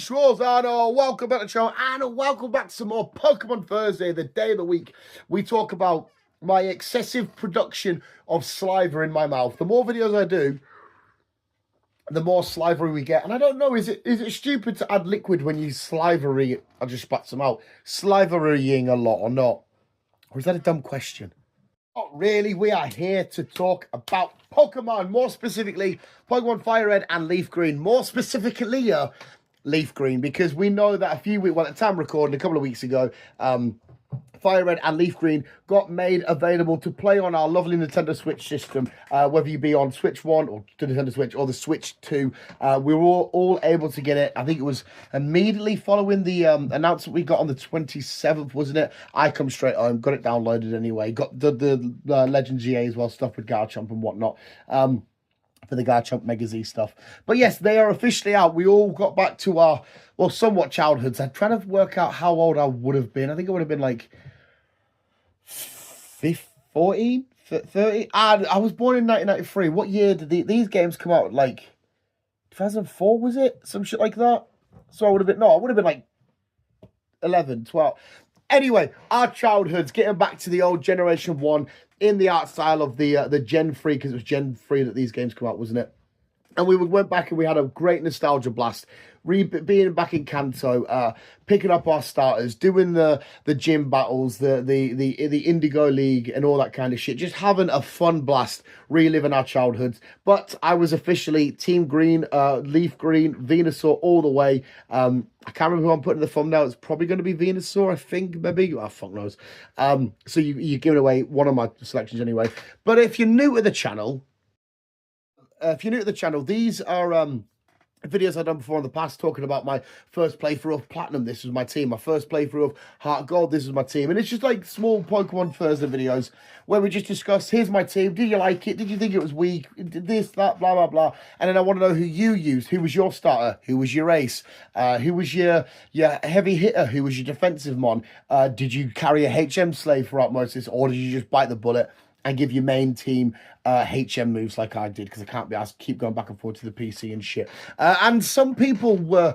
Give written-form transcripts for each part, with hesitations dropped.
visuals and welcome back to the show and welcome back to some more Pokemon Thursday, the day of the week. We talk about my excessive production of saliva in my mouth. The more videos I do, the more saliva we get. And I don't know, is it stupid to add liquid when you salivary? I just spat some out. Salivarying a lot or not? Or is that a dumb question? Not really. We are here to talk about Pokemon, more specifically Pokemon Fire Red and Leaf Green. More specifically, Leaf Green, because we know that at the time recording, a couple of weeks ago, Fire Red and Leaf Green got made available to play on our lovely Nintendo Switch system, whether you be on Switch 1 or the Nintendo Switch or the Switch 2. We were all able to get it. I think it was immediately following the announcement we got on the 27th, wasn't it? I come straight home, got it downloaded anyway, got the Legend GA as well, stuff with Garchomp and whatnot. For the Garchomp Mega Z stuff. But yes, they are officially out. We all got back to our, well, somewhat childhoods. I'm trying to work out how old I would have been. I think I would have been like 14, 30. I was born in 1993. What year did these games come out? Like 2004, was it? Some shit like that. So I would have been like 11, 12. Anyway, our childhoods, getting back to the old Generation 1 in the art style of the Gen 3, because it was Gen 3 that these games come out, wasn't it? And we went back and we had a great nostalgia blast, being back in Kanto, picking up our starters, doing the gym battles, the Indigo League and all that kind of shit. Just having a fun blast, reliving our childhoods. But I was officially Team Green, Leaf Green, Venusaur all the way. I can't remember who I'm putting in the thumbnail. It's probably going to be Venusaur, I think, maybe. Oh, fuck knows. So you're giving away one of my selections anyway. But if you're new to the channel, these are videos I've done before in the past, talking about my first playthrough of Platinum. This was my team. My first playthrough of Heart Gold. This is my team. And it's just like small Pokemon Thursday videos where we just discuss, here's my team. Did you like it? Did you think it was weak? Did this, that, blah, blah, blah. And then I want to know who you used. Who was your starter? Who was your ace? Who was your heavy hitter? Who was your defensive mon? Did you carry a HM slave throughout most of this? Or did you just bite the bullet and give your main team HM moves like I did, because I can't be asked to keep going back and forth to the PC and shit. And some people were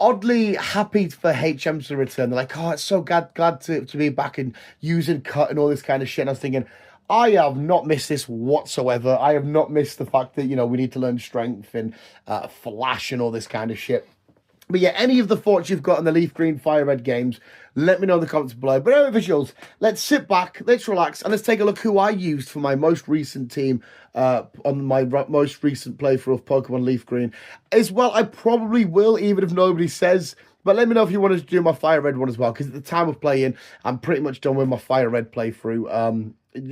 oddly happy for HMs to return. They're like, oh, it's so glad to be back and using cut and all this kind of shit. And I was thinking, I have not missed this whatsoever. I have not missed the fact that, we need to learn strength and flash and all this kind of shit. But yeah, any of the thoughts you've got on the Leaf Green Fire Red games, let me know in the comments below. But anyway, visuals, let's sit back, let's relax, and let's take a look who I used for my most recent team on my most recent playthrough of Pokemon Leaf Green. As well, I probably will, even if nobody says. But let me know if you want to do my Fire Red one as well, because at the time of playing, I'm pretty much done with my Fire Red playthrough,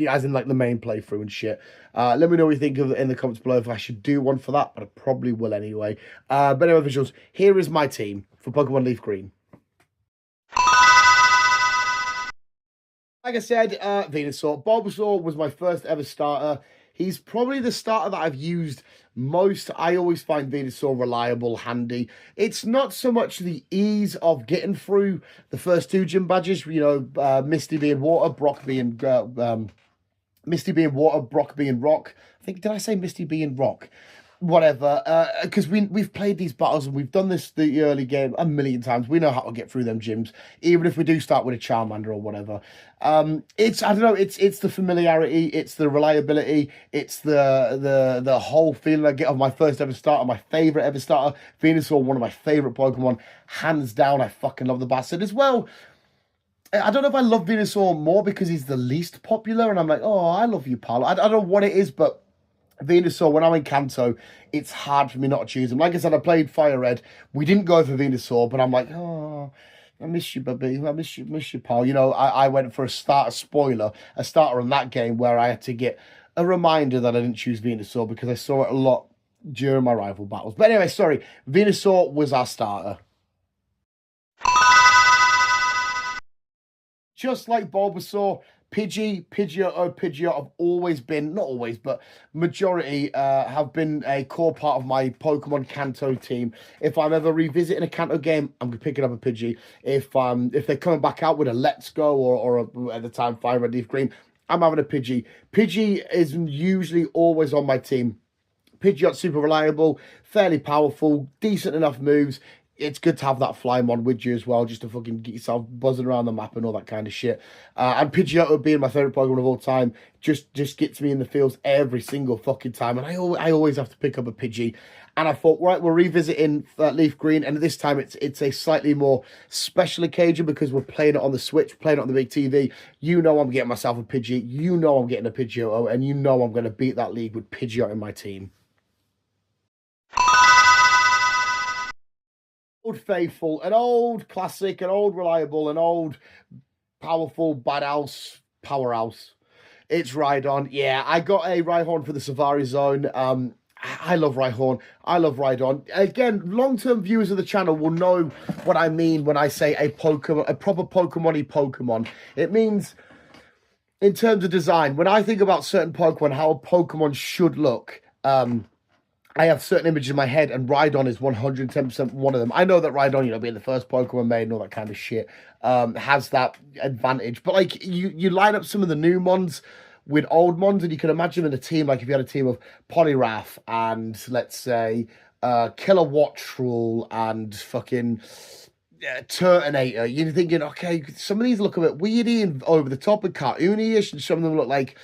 as in like the main playthrough and shit. Let me know what you think of it in the comments below if I should do one for that, but I probably will anyway. But anyway, visuals, here is my team for Pokemon Leaf Green. Like I said, Venusaur. Bulbasaur was my first ever starter. He's probably the starter that I've used most. I always find Venusaur reliable, handy. It's not so much the ease of getting through the first two gym badges, Misty being water, Brock being Misty being water, Brock being rock. I think, did I say Misty being rock? Whatever, because we've played these battles and we've done the early game a million times. We know how to get through them gyms, even if we do start with a Charmander or whatever. It's, I don't know, it's the familiarity, it's the reliability, it's the whole feeling I get of my first ever starter, my favorite ever starter. Venusaur, one of my favorite Pokemon, hands down. I fucking love the bastard as well. I don't know if I love Venusaur more because he's the least popular, and I'm like, oh, I love you, pal. I don't know what it is, but Venusaur, when I'm in Kanto, it's hard for me not to choose him. Like I said, I played Fire Red. We didn't go for Venusaur, but I'm like, oh, I miss you, baby. I miss you, pal. I went for a starter on that game where I had to get a reminder that I didn't choose Venusaur because I saw it a lot during my rival battles. But anyway, sorry, Venusaur was our starter. Just like Bulbasaur, Pidgeot have always been, not always, but majority have been a core part of my Pokemon Kanto team. If I'm ever revisiting a Kanto game, I'm picking up a Pidgey. If they're coming back out with a Let's Go or at the time Fire Red Leaf Green, I'm having a Pidgey. Pidgey is usually always on my team. Pidgeot's super reliable, fairly powerful, decent enough moves. it's good to have that Flymon with you as well, just to fucking get yourself buzzing around the map and all that kind of shit. And Pidgeotto being my favourite Pokemon of all time just gets me in the fields every single fucking time. And I always have to pick up a Pidgey. And I thought, right, we're revisiting Leaf Green, and this time it's a slightly more special occasion because we're playing it on the Switch, playing it on the big TV. You know I'm getting myself a Pidgey, you know I'm getting a Pidgeotto, and you know I'm going to beat that league with Pidgeotto in my team. Old faithful, an old classic, an old reliable, an old powerful badass powerhouse. It's Rhydon. Yeah, I got a Rhyhorn for the Safari Zone. I love Rhyhorn. I love Rhydon. Again, long-term viewers of the channel will know what I mean when I say a Pokemon, a proper Pokemon-y Pokemon. It means, in terms of design, when I think about certain Pokemon, how a Pokemon should look, I have certain images in my head, and Rhydon is 110% one of them. I know that Rhydon, you know, being the first Pokemon made and all that kind of shit, has that advantage. But, like, you line up some of the new Mons with old Mons, and you can imagine in a team, like if you had a team of Poliwrath and, let's say, Killer Wattrel and fucking Turtonator, you're thinking, okay, some of these look a bit weirdy and over the top and cartoony-ish, and some of them look like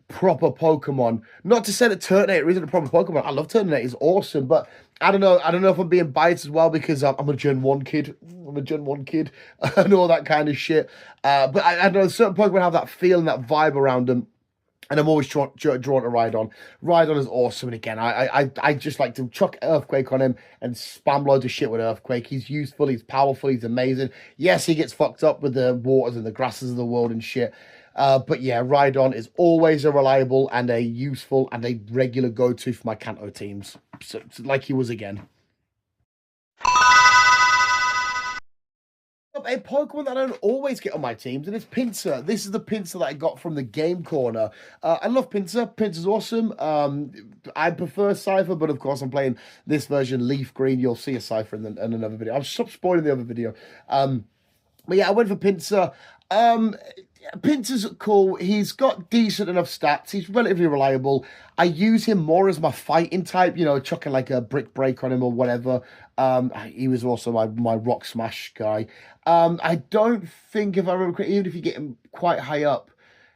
proper Pokemon. Not to say that Turtonator isn't a proper Pokemon. I love Turtonator. He's awesome, but I don't know if I'm being biased as well because I'm a Gen 1 kid. I'm a Gen 1 kid and all that kind of shit. But I don't know, certain Pokemon have that feel and that vibe around them. And I'm always drawn to Rhydon. Rhydon is awesome. And again, I just like to chuck Earthquake on him and spam loads of shit with Earthquake. He's useful. He's powerful. He's amazing. Yes, he gets fucked up with the waters and the grasses of the world and shit. But yeah, Rhydon is always a reliable and a useful and a regular go-to for my Kanto teams. So like he was again. A Pokemon that I don't always get on my teams, and it's Pinsir. This is the Pinsir that I got from the Game Corner. I love Pinsir. Pinsir's awesome. I prefer Cypher, but of course I'm playing this version, Leaf Green. You'll see a Cypher in another video. I'll stop spoiling the other video. But yeah, I went for Pinsir. Pinsir's cool. He's got decent enough stats. He's relatively reliable. I use him more as my fighting type, you know, chucking like a Brick Break on him or whatever. He was also my Rock Smash guy. I don't think, if I remember correctly, even if you get him quite high up,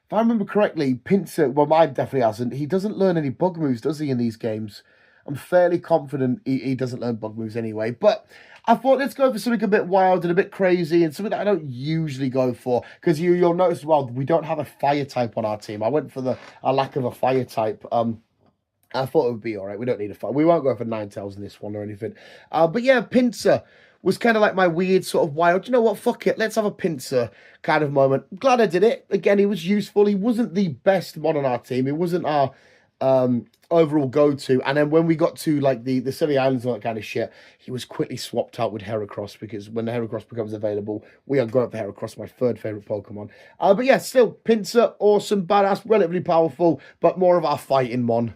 if I remember correctly, Pinsir, well, mine definitely hasn't. He doesn't learn any bug moves, does he, in these games? I'm fairly confident he doesn't learn bug moves anyway. But I thought, let's go for something a bit wild and a bit crazy and something that I don't usually go for. Because you'll notice as well, we don't have a fire type on our team. I went for a lack of a fire type. I thought it would be all right. We don't need a fire. We won't go for Ninetales in this one or anything. But yeah, Pinsir was kind of like my weird sort of wild, you know what, fuck it, let's have a Pinsir kind of moment. I'm glad I did it. Again, he was useful. He wasn't the best mod on our team. He wasn't our overall go-to. And then when we got to like the Silly Islands and all that kind of shit, he was quickly swapped out with Heracross, because when the Heracross becomes available, we are going for Heracross, my third favourite Pokemon. But yeah, still, Pinsir, awesome, badass, relatively powerful, but more of our fighting mon.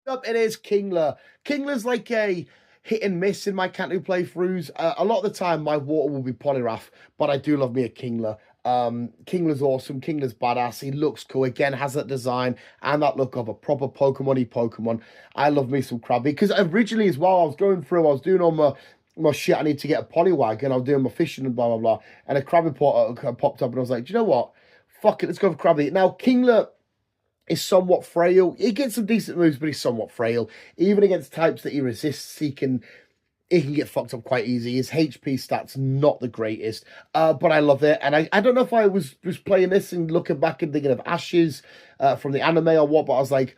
Up it is Kingler. Kingler's like a hit and miss in my Kanto playthroughs. A lot of the time my water will be Poliwrath, but I do love me a Kingler. Kingler's awesome. Kingler's badass. He looks cool. Again, has that design and that look of a proper Pokemon-y Pokemon. I love me some Krabby, because originally as well, I was going through, I was doing all my shit. I need to get a Poliwag, and I was doing my fishing and blah, blah, blah. And a Krabby popped up, and I was like, do you know what? Fuck it, let's go for Krabby. Now, Kingler is somewhat frail. He gets some decent moves, but he's somewhat frail. Even against types that he resists, he can get fucked up quite easy. His HP stats not the greatest, but I love it. And I don't know if I was playing this and looking back and thinking of Ashes from the anime or what, but I was like,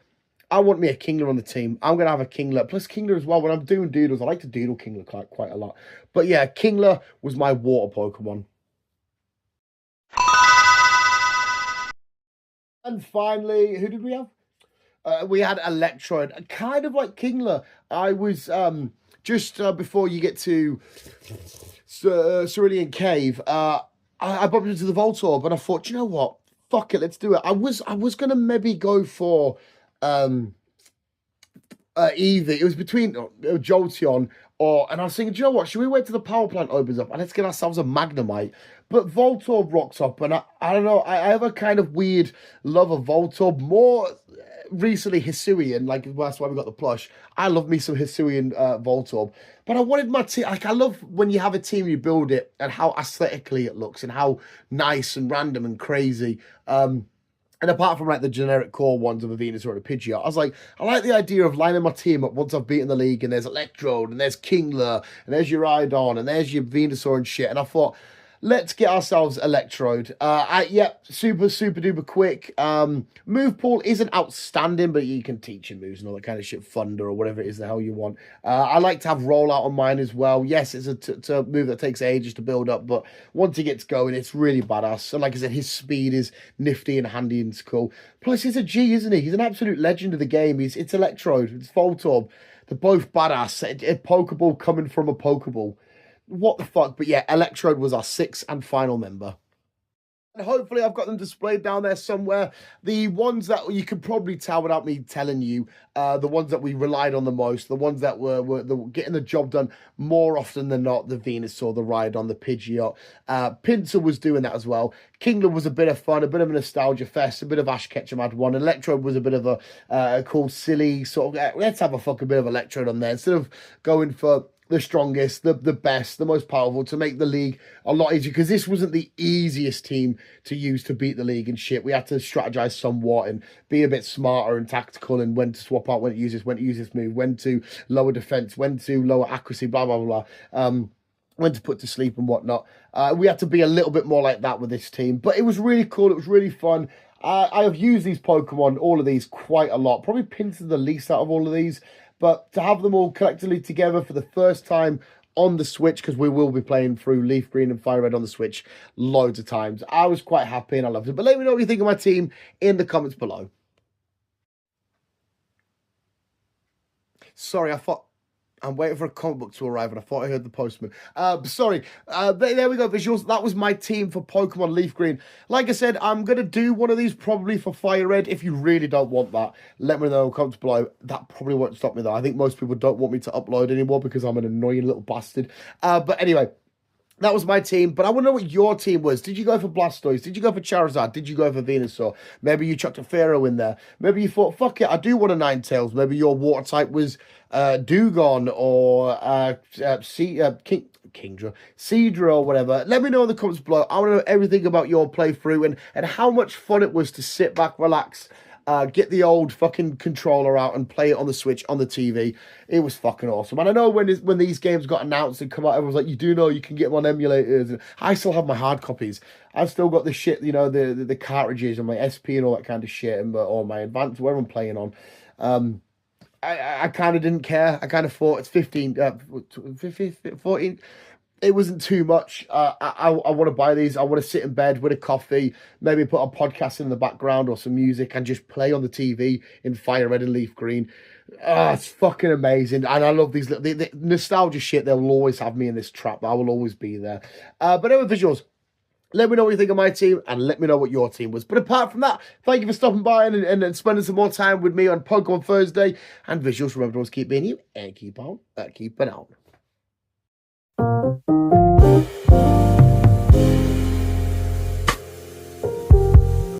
I want me a Kingler on the team. I'm going to have a Kingler. Plus Kingler as well, when I'm doing doodles, I like to doodle Kingler quite a lot. But yeah, Kingler was my water Pokemon. And finally, who did we have? We had Electrode, kind of like Kingler. I was just before you get to Cerulean Cave, I bumped into the Voltorb, and I thought, you know what? Fuck it, let's do it. I was gonna maybe go for Eevee. It was between Jolteon and I was thinking, do you know what? Should we wait till the power plant opens up and let's get ourselves a Magnemite? But Voltorb rocks up, and I don't know. I have a kind of weird love of Voltorb. More, recently Hisuian, like that's why we got the plush. I love me some Hisuian Voltorb. But I wanted my team, like I love when you have a team, you build it, and how aesthetically it looks, and how nice and random and crazy. And apart from like the generic core ones of a Venusaur or a Pidgeot, I was like, I like the idea of lining my team up once I've beaten the league, and there's Electrode, and there's Kingler, and there's your Rhydon, and there's your Venusaur and shit. And I thought, let's get ourselves Electrode. Super duper quick. Move pool isn't outstanding, but you can teach him moves and all that kind of shit. Thunder or whatever it is the hell you want. I like to have rollout on mine as well. Yes, it's a move that takes ages to build up, but once he gets going, it's really badass. And like I said, his speed is nifty and handy and cool. Plus, he's a G, isn't he? He's an absolute legend of the game. It's Electrode. It's Voltorb. They're both badass. A Pokeball coming from a Pokeball. What the fuck? But yeah, Electrode was our sixth and final member. And hopefully I've got them displayed down there somewhere. The ones that you could probably tell without me telling you, the ones that we relied on the most, the ones that were getting the job done more often than not, the Venusaur, the Rhydon, the Pidgeot. Pinsir was doing that as well. Kingler was a bit of fun, a bit of a nostalgia fest, a bit of Ash Ketchum had one. Electrode was a bit of a cool, silly sort of, let's have a fucking bit of Electrode on there. Instead of going for the strongest, the best, the most powerful, to make the league a lot easier, because this wasn't the easiest team to use to beat the league and shit. We had to strategize somewhat and be a bit smarter and tactical, and when to swap out, when to use this move, when to lower defense, when to lower accuracy, blah blah blah. When to put to sleep and whatnot. We had to be a little bit more like that with this team, but it was really cool. It was really fun. I have used these Pokemon, all of these, quite a lot. Probably Pinsir the least out of all of these. But to have them all collectively together for the first time on the Switch, because we will be playing through Leaf Green and Fire Red on the Switch loads of times, I was quite happy and I loved it. But let me know what you think of my team in the comments below. Sorry, I'm waiting for a comic book to arrive, and I thought I heard the postman. Sorry. There we go, visuals. That was my team for Pokemon Leaf Green. Like I said, I'm going to do one of these probably for Fire Red. If you really don't want that, let me know in the comments below. That probably won't stop me, though. I think most people don't want me to upload anymore because I'm an annoying little bastard. But anyway, that was my team, but I want to know what your team was. Did you go for Blastoise? Did you go for Charizard? Did you go for Venusaur? Maybe you chucked a Pharaoh in there. Maybe you thought, fuck it, I do want a Ninetales. Maybe your water type was Dewgong or Kingdra, Seadra or whatever. Let me know in the comments below. I want to know everything about your playthrough and how much fun it was to sit back, relax, get the old fucking controller out and play it on the Switch, on the TV. It was fucking awesome. And I know when these games got announced and come out, everyone's like, you do know you can get them on emulators. And I still have my hard copies. I've still got the shit, you know, the cartridges and my SP and all that kind of shit, and or my Advance, whatever I'm playing on. I kind of didn't care. I kind of thought it's 14. It wasn't too much. I want to buy these. I want to sit in bed with a coffee, maybe put a podcast in the background or some music and just play on the TV in Fire Red and Leaf Green. It's fucking amazing. And I love these the nostalgia shit. They'll always have me in this trap. I will always be there. But anyway, visuals. Let me know what you think of my team, and let me know what your team was. But apart from that, thank you for stopping by and spending some more time with me on Pokemon Thursday. And visuals, remember to always keep being you and keep on keeping on.